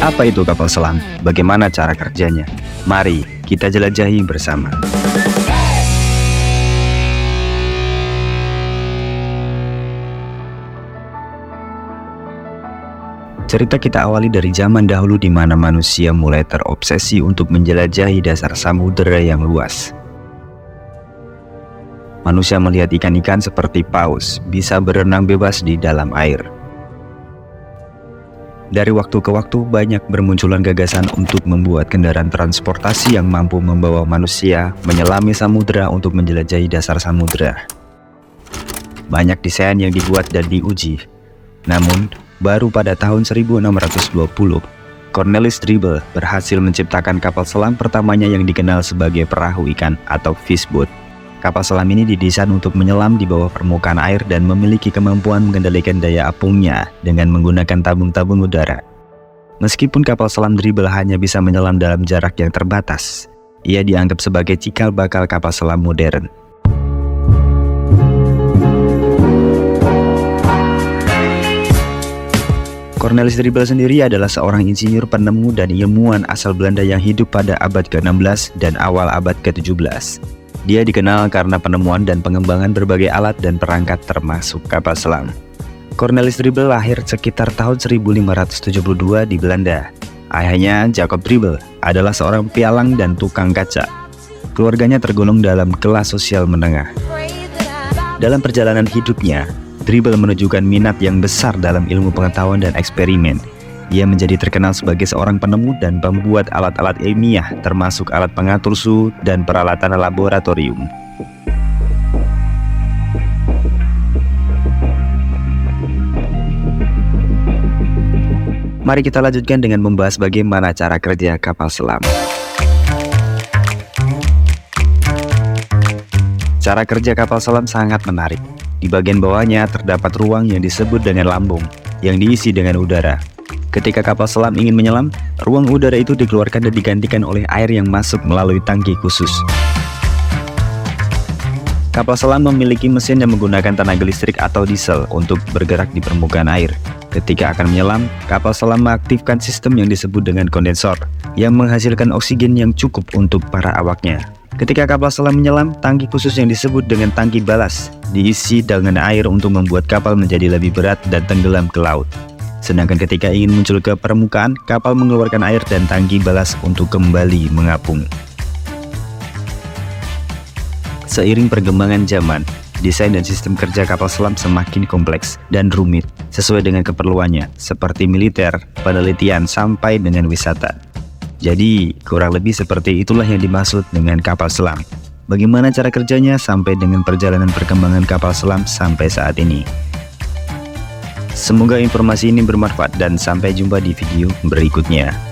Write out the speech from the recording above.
Apa itu kapal selam? Bagaimana cara kerjanya? Mari kita jelajahi bersama. Cerita kita awali dari zaman dahulu di mana manusia mulai terobsesi untuk menjelajahi dasar samudera yang luas. Manusia melihat ikan-ikan seperti paus bisa berenang bebas di dalam air. Dari waktu ke waktu banyak bermunculan gagasan untuk membuat kendaraan transportasi yang mampu membawa manusia menyelami samudera untuk menjelajahi dasar samudera. Banyak desain yang dibuat dan diuji. Namun, baru pada tahun 1620, Cornelis Drebbel berhasil menciptakan kapal selam pertamanya yang dikenal sebagai perahu ikan atau fishboat. Kapal selam ini didesain untuk menyelam di bawah permukaan air dan memiliki kemampuan mengendalikan daya apungnya dengan menggunakan tabung-tabung udara. Meskipun kapal selam Drebbel hanya bisa menyelam dalam jarak yang terbatas, ia dianggap sebagai cikal bakal kapal selam modern. Cornelis Drebbel sendiri adalah seorang insinyur, penemu, dan ilmuwan asal Belanda yang hidup pada abad ke-16 dan awal abad ke-17. Dia dikenal karena penemuan dan pengembangan berbagai alat dan perangkat termasuk kapal selam. Cornelis Drebbel lahir sekitar tahun 1572 di Belanda. Ayahnya, Jacob Drebbel, adalah seorang pialang dan tukang kaca. Keluarganya tergolong dalam kelas sosial menengah. Dalam perjalanan hidupnya, Drebbel menunjukkan minat yang besar dalam ilmu pengetahuan dan eksperimen. Ia menjadi terkenal sebagai seorang penemu dan pembuat alat-alat ilmiah, termasuk alat pengatur suhu dan peralatan laboratorium. Mari kita lanjutkan dengan membahas bagaimana cara kerja kapal selam. Cara kerja kapal selam sangat menarik. Di bagian bawahnya terdapat ruang yang disebut dengan lambung, yang diisi dengan udara. Ketika kapal selam ingin menyelam, ruang udara itu dikeluarkan dan digantikan oleh air yang masuk melalui tangki khusus. Kapal selam memiliki mesin yang menggunakan tenaga listrik atau diesel untuk bergerak di permukaan air. Ketika akan menyelam, kapal selam mengaktifkan sistem yang disebut dengan kondensor, yang menghasilkan oksigen yang cukup untuk para awaknya. Ketika kapal selam menyelam, tangki khusus yang disebut dengan tangki balas diisi dengan air untuk membuat kapal menjadi lebih berat dan tenggelam ke laut. Sedangkan ketika ingin muncul ke permukaan, kapal mengeluarkan air dan tangki balas untuk kembali mengapung. Seiring perkembangan zaman, desain dan sistem kerja kapal selam semakin kompleks dan rumit sesuai dengan keperluannya, seperti militer, penelitian, sampai dengan wisata. Jadi, kurang lebih seperti itulah yang dimaksud dengan kapal selam. Bagaimana cara kerjanya sampai dengan perjalanan perkembangan kapal selam sampai saat ini. Semoga informasi ini bermanfaat dan sampai jumpa di video berikutnya.